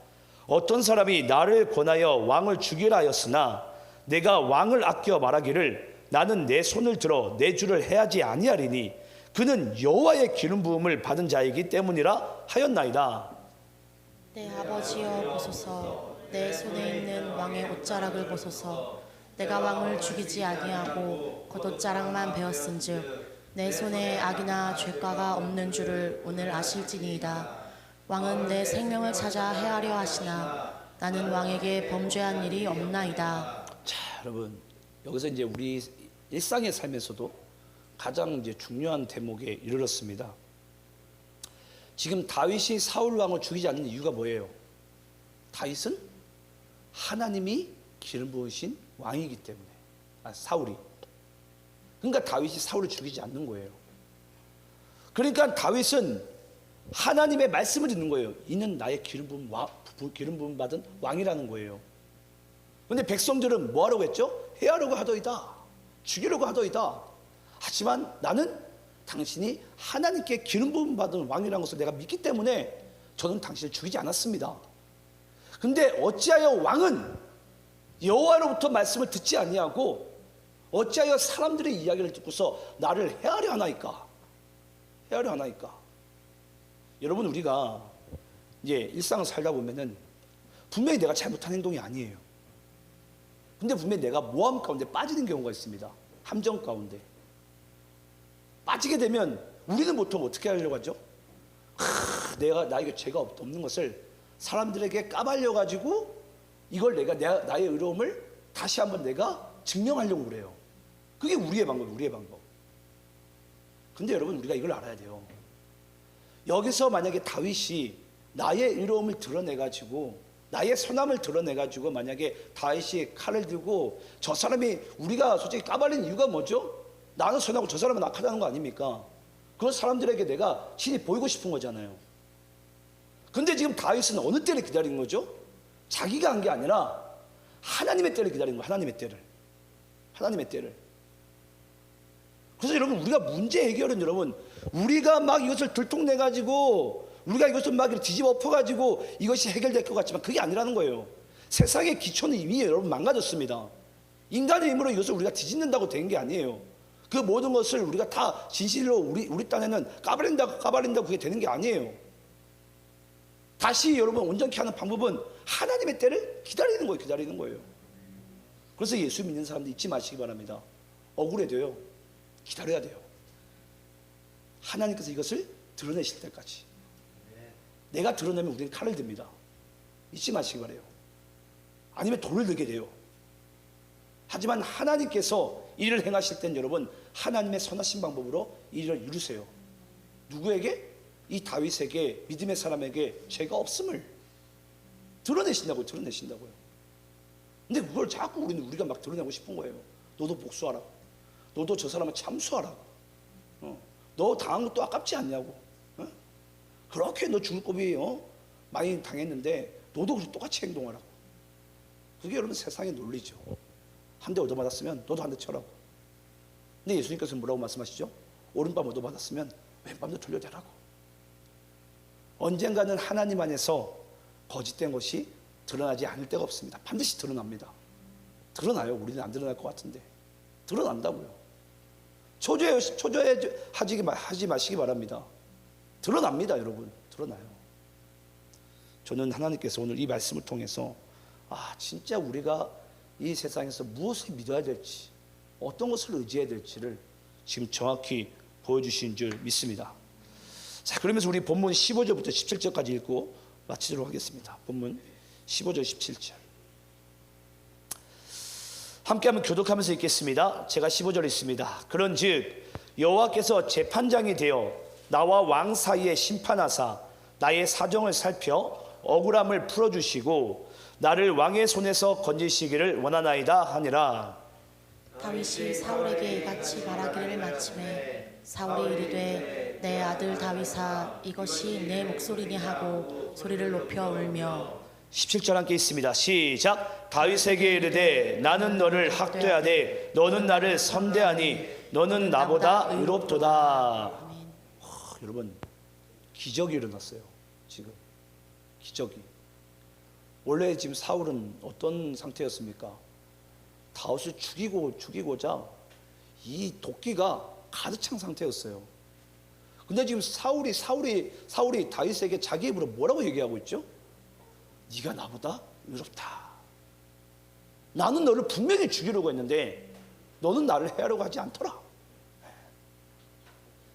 어떤 사람이 나를 권하여 왕을 죽이라 하였으나 내가 왕을 아껴 말하기를 나는 내 손을 들어 내 주를 해하지 아니하리니 그는 여호와의 기름 부음을 받은 자이기 때문이라 하였나이다. 내 아버지여 보소서, 내 손에 있는 왕의 옷자락을 보소서. 내가 왕을 죽이지 아니하고 겉옷자락만 베었은즉 내 손에 악이나 죄가가 없는 줄을 오늘 아실지니이다. 왕은 내 생명을 찾아 해하려 하시나 나는 왕에게 범죄한 일이 없나이다. 자, 여러분, 여기서 이제 우리 일상의 삶에서도 가장 이제 중요한 대목에 이르렀습니다. 지금 다윗이 사울 왕을 죽이지 않는 이유가 뭐예요? 다윗은 하나님이 기름 부으신 왕이기 때문에. 사울이. 그러니까 다윗이 사울을 죽이지 않는 거예요. 그러니까 다윗은 하나님의 말씀을 듣는 거예요. 이는 나의 기름 부음 받은 왕이라는 거예요. 그런데 백성들은 뭐 하려고 했죠? 해하려고 하더이다. 죽이려고 하더이다. 하지만 나는 당신이 하나님께 기름 부음 받은 왕이라는 것을 내가 믿기 때문에 저는 당신을 죽이지 않았습니다. 근데 어찌하여 왕은 여호와로부터 말씀을 듣지 아니하고 어찌하여 사람들의 이야기를 듣고서 나를 해하려 하나이까? 헤아려 하나니까. 여러분, 우리가 이제 일상을 살다 보면은 분명히 내가 잘못한 행동이 아니에요. 근데 분명히 내가 모함 가운데 빠지는 경우가 있습니다. 함정 가운데 빠지게 되면 우리는 보통 어떻게 하려고 하죠? 나 이거 죄가 없는 것을 사람들에게 까발려 가지고 이걸 나의 의로움을 다시 한번 내가 증명하려고 그래요. 그게 우리의 방법. 근데 여러분, 우리가 이걸 알아야 돼요. 여기서 만약에 다윗이 나의 의로움을 드러내가지고, 나의 선함을 드러내가지고, 만약에 다윗이 칼을 들고, 저 사람이, 우리가 솔직히 까발린 이유가 뭐죠? 나는 선하고 저 사람은 악하다는 거 아닙니까? 그런 사람들에게 내가 신이 보이고 싶은 거잖아요. 근데 지금 다윗은 어느 때를 기다리는 거죠? 자기가 한 게 아니라 하나님의 때를 기다리는 거예요. 하나님의 때를. 그래서 여러분, 우리가 문제 해결은, 여러분, 우리가 막 이것을 들통내가지고, 우리가 이것을 막 뒤집어 엎어가지고 이것이 해결될 것 같지만 그게 아니라는 거예요. 세상의 기초는 이미 여러분 망가졌습니다. 인간의 힘으로 이것을 우리가 뒤집는다고 된 게 아니에요. 그 모든 것을 우리가 다 진실로 우리 딴에는 까발린다고 그게 되는 게 아니에요. 다시 여러분 온전케 하는 방법은 하나님의 때를 기다리는 거예요. 그래서 예수 믿는 사람들 잊지 마시기 바랍니다. 억울해도요, 기다려야 돼요. 하나님께서 이것을 드러내실 때까지. 내가 드러내면 우리는 칼을 듭니다. 잊지 마시기 바라요. 아니면 돌을 들게 돼요. 하지만 하나님께서 일을 행하실 땐 여러분, 하나님의 선하신 방법으로 일을 이루세요. 누구에게? 이 다윗에게, 믿음의 사람에게 죄가 없음을 드러내신다고요. 근데 그걸 자꾸 우리가 막 드러내고 싶은 거예요. 너도 복수하라. 너도 저 사람을 참수하라. 너 당한 것도 아깝지 않냐고. 그렇게 너 죽을 겁이 많이 당했는데 너도 똑같이 행동하라고. 그게 여러분 세상의 논리죠. 한 대 얻어맞았으면 너도 한 대 쳐라고. 근데 예수님께서 뭐라고 말씀하시죠? 오른밤 얻어맞았으면 왼밤도 돌려대라고. 언젠가는 하나님 안에서 거짓된 것이 드러나지 않을 때가 없습니다. 반드시 드러납니다. 드러나요. 우리는 안 드러날 것 같은데 드러난다고요. 초조해하지 마시기 바랍니다. 드러납니다. 여러분, 드러나요. 저는 하나님께서 오늘 이 말씀을 통해서 진짜 우리가 이 세상에서 무엇을 믿어야 될지, 어떤 것을 의지해야 될지를 지금 정확히 보여주신 줄 믿습니다. 자, 그러면서 우리 본문 15절부터 17절까지 읽고 마치도록 하겠습니다. 본문 15절 17절 함께 한번 교독하면서 읽겠습니다. 제가 15절 읽습니다. 그런즉 여호와께서 재판장이 되어 나와 왕 사이에 심판하사 나의 사정을 살펴 억울함을 풀어주시고 나를 왕의 손에서 건지시기를 원하나이다 하니라. 다윗이 사울에게 이같이 말하기를 마침에 사울이 이르되 내 아들 다윗아 이것이 내 목소리니 하고 소리를 높여 울며 17절 함께 있습니다. 시작. 다윗에게 이르되 나는 너를 학대하되 너는 나를 선대하니 너는 나보다 의롭도다. 여러분, 기적이 일어났어요. 지금 기적이. 원래 지금 사울은 어떤 상태였습니까? 다윗을 죽이고자 이 도끼가 가득 찬 상태였어요. 근데 지금 사울이 다윗에게 자기 입으로 뭐라고 얘기하고 있죠? 네가 나보다 의롭다. 나는 너를 분명히 죽이려고 했는데 너는 나를 해하려고 하지 않더라.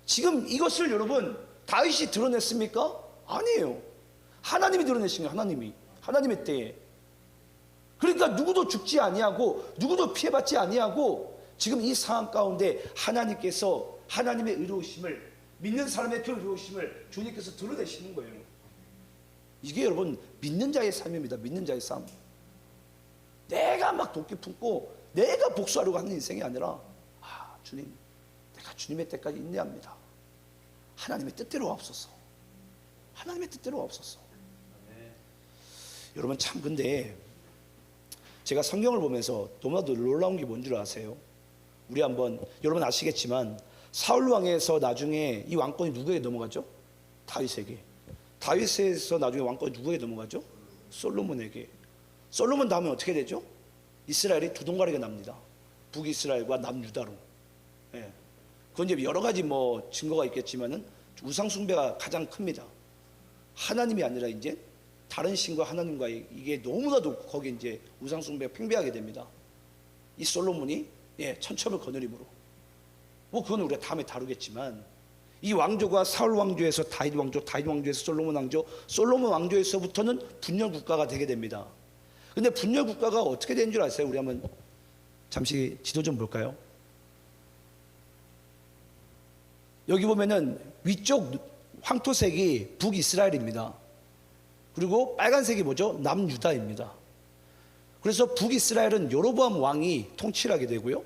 지금 이것을 여러분 다윗이 드러냈습니까? 아니에요. 하나님이 드러내신 거예요. 하나님의 때에. 그러니까 누구도 죽지 아니하고 누구도 피해받지 아니하고 지금 이 상황 가운데 하나님께서 하나님의 의로우심을, 믿는 사람의 그 의로우심을 주님께서 드러내시는 거예요. 이게 여러분 믿는 자의 삶입니다. 믿는 자의 삶. 내가 막 도끼 품고 내가 복수하려고 하는 인생이 아니라 주님, 내가 주님의 때까지 인내합니다. 하나님의 뜻대로 하옵소서. 하나님의 뜻대로 하옵소서. 여러분 참 근데 제가 성경을 보면서 너무나도 놀라운 게 뭔 줄 아세요? 우리 한번 여러분 아시겠지만 사울 왕에서 나중에 이 왕권이 누구에게 넘어가죠? 다윗에게. 다윗에서 나중에 왕권이 누구에게 넘어가죠? 솔로몬에게. 솔로몬 다음에 어떻게 되죠? 이스라엘이 두 동가리가 납니다. 북이스라엘과 남유다로. 그건 이제 여러 가지 증거가 있겠지만은 우상 숭배가 가장 큽니다. 하나님이 아니라 이제 다른 신과 하나님과의 이게 너무나도 거기 이제 우상 숭배가 팽배하게 됩니다. 이 솔로몬이 천첨을 거느림으로 뭐 그건 우리가 다음에 다루겠지만 이 왕조가 사울 왕조에서 다윗 왕조, 다윗 왕조에서 솔로몬 왕조, 솔로몬 왕조에서부터는 분열 국가가 되게 됩니다. 근데 분열 국가가 어떻게 된 줄 아세요? 우리 한번 잠시 지도 좀 볼까요? 여기 보면은 위쪽 황토색이 북이스라엘입니다. 그리고 빨간색이 뭐죠? 남유다입니다. 그래서 북이스라엘은 여로보암 왕이 통치를 하게 되고요.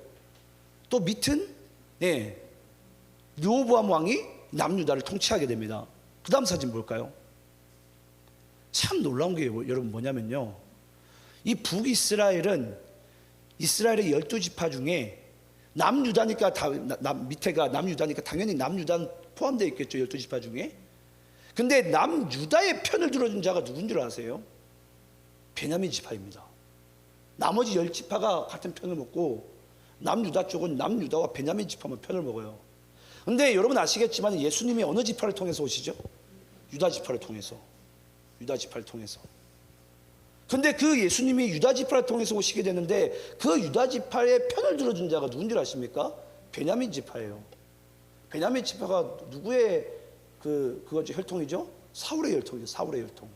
또 밑은 르호보암 왕이 남유다를 통치하게 됩니다. 그 다음 사진 볼까요? 참 놀라운 게 여러분 뭐냐면요, 이 북이스라엘은 이스라엘의 12지파 중에 남유다니까 밑에가 남유다니까 당연히 남유다는 포함되어 있겠죠. 12지파 중에. 근데 남유다의 편을 들어준 자가 누군 줄 아세요? 베냐민 지파입니다. 나머지 10지파가 같은 편을 먹고 남유다 쪽은 남유다와 베냐민 지파만 편을 먹어요. 근데 여러분 아시겠지만 예수님이 어느 지파를 통해서 오시죠? 유다 지파를 통해서. 유다 지파를 통해서. 근데 그 예수님이 유다 지파를 통해서 오시게 되는데 그 유다 지파의 편을 들어준 자가 누군 줄 아십니까? 베냐민 지파예요. 베냐민 지파가 누구의 그거죠? 혈통이죠? 사울의 혈통이죠. 사울의 혈통.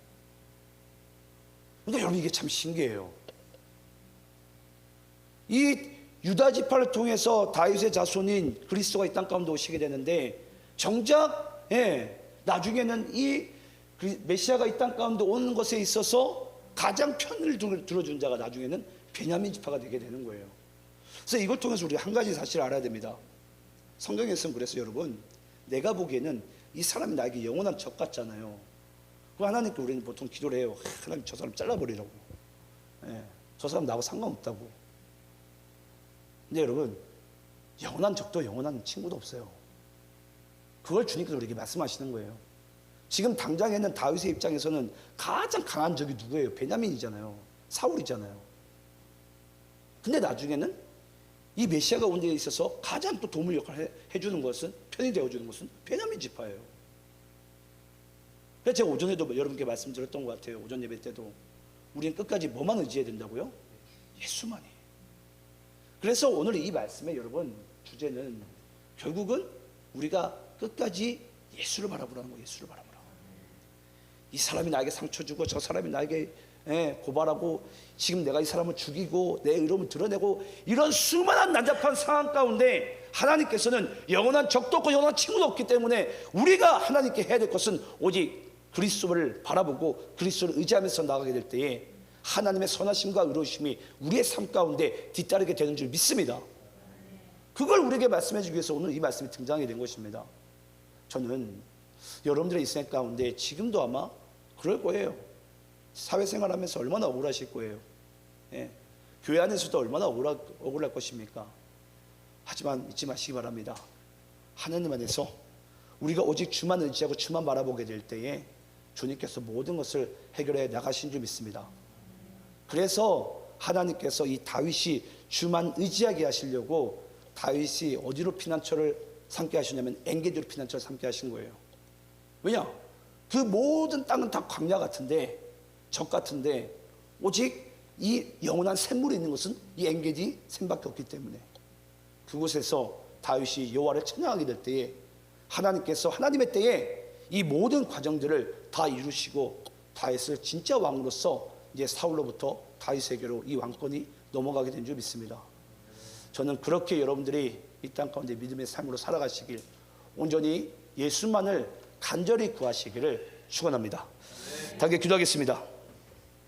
그러니까 여러분 이게 참 신기해요. 이 유다 지파를 통해서 다윗의 자손인 그리스도가 이 땅 가운데 오시게 되는데 정작 나중에는 이 메시아가 이 땅 가운데 오는 것에 있어서 가장 편을 들어준 자가 나중에는 베냐민 지파가 되게 되는 거예요. 그래서 이걸 통해서 우리가 한 가지 사실을 알아야 됩니다. 성경에서는 그래서 여러분, 내가 보기에는 이 사람이 나에게 영원한 적 같잖아요. 그 하나님께 우리는 보통 기도를 해요. 하나님 저 사람 잘라버리라고. 저 사람 나하고 상관없다고. 근데 여러분, 영원한 적도 영원한 친구도 없어요. 그걸 주님께서 우리에게 말씀하시는 거예요. 지금 당장에는 다윗의 입장에서는 가장 강한 적이 누구예요? 베냐민이잖아요. 사울이잖아요. 근데 나중에는 이 메시아가 온 데 있어서 가장 또 도움을 역할을 해주는 것은, 편이 되어주는 것은 베냐민 지파예요. 그래서 제가 오전에도 여러분께 말씀드렸던 것 같아요. 오전 예배 때도 우리는 끝까지 뭐만 의지해야 된다고요? 예수만이. 그래서 오늘 이 말씀의 여러분 주제는 결국은 우리가 끝까지 예수를 바라보라는 거예요. 예수를 바라보라. 이 사람이 나에게 상처 주고 저 사람이 나에게 고발하고 지금 내가 이 사람을 죽이고 내 의로움을 드러내고 이런 수많은 난잡한 상황 가운데 하나님께서는 영원한 적도 없고 영원한 친구도 없기 때문에 우리가 하나님께 해야 될 것은 오직 그리스도를 바라보고 그리스도를 의지하면서 나가게 될 때에 하나님의 선하심과 의로우심이 우리의 삶 가운데 뒤따르게 되는 줄 믿습니다. 그걸 우리에게 말씀해 주기 위해서 오늘 이 말씀이 등장하게 된 것입니다. 저는 여러분들의 인생 가운데 지금도 아마 그럴 거예요. 사회생활 하면서 얼마나 억울하실 거예요. 교회 안에서도 얼마나 억울할 것입니까? 하지만 잊지 마시기 바랍니다. 하나님 안에서 우리가 오직 주만 의지하고 주만 바라보게 될 때에 주님께서 모든 것을 해결해 나가신 줄 믿습니다. 그래서 하나님께서 이 다윗이 주만 의지하게 하시려고 다윗이 어디로 피난처를 삼게 하시냐면 엔게디로 피난처를 삼게 하신 거예요. 왜냐? 그 모든 땅은 다 광야 같은데 적 같은데 오직 이 영원한 샘물이 있는 것은 이 엔게디 샘밖에 없기 때문에 그곳에서 다윗이 여호와를 찬양하게 될 때에 하나님께서 하나님의 때에 이 모든 과정들을 다 이루시고 다윗을 진짜 왕으로서 이제 사울로부터 다윗에게로 이 왕권이 넘어가게 된 줄 믿습니다. 저는 그렇게 여러분들이 이 땅 가운데 믿음의 삶으로 살아가시길 온전히 예수만을 간절히 구하시기를 축원합니다. 다 함께 기도하겠습니다.